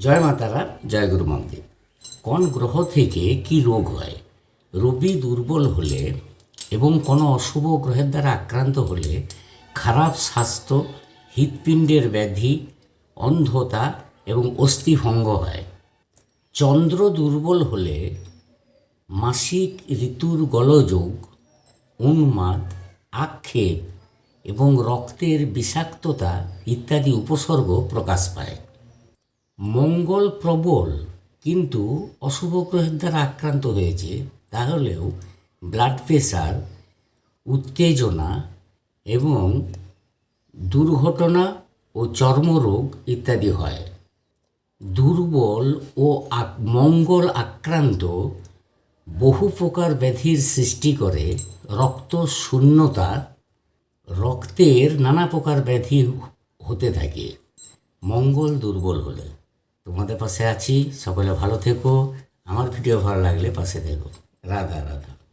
জয় মাতারা, জয় গুরু মন্দির। কোন গ্রহ থেকে কি রোগ হয়? রবি দুর্বল হলে এবং কোনো অশুভ গ্রহের দ্বারা আক্রান্ত হলে খারাপ স্বাস্থ্য, হৃৎপিণ্ডের ব্যাধি, অন্ধতা এবং অস্থিভঙ্গ হয়। চন্দ্র দুর্বল হলে মাসিক ঋতুর গোলযোগ, উন্মাদ, আক্ষেপ এবং রক্তের বিষাক্ততা ইত্যাদি উপসর্গ প্রকাশ পায়। মঙ্গল প্রবল কিন্তু অশুভ গ্রহের দ্বারা আক্রান্ত হয়েছে, তাহলেও ব্লাড প্রেশার, উত্তেজনা এবং দুর্ঘটনা ও চর্মরোগ ইত্যাদি হয়। দুর্বল ও মঙ্গল আক্রান্ত বহু প্রকার ব্যাধির সৃষ্টি করে। রক্ত শূন্যতা, রক্তের নানা প্রকার ব্যাধি হতে থাকে মঙ্গল দুর্বল হলে। তোমাদের পাশে আছি, সকলে ভালো থেকো। আমার ভিডিও ভালো লাগলে পাশে থেকো। রাধা রাধা।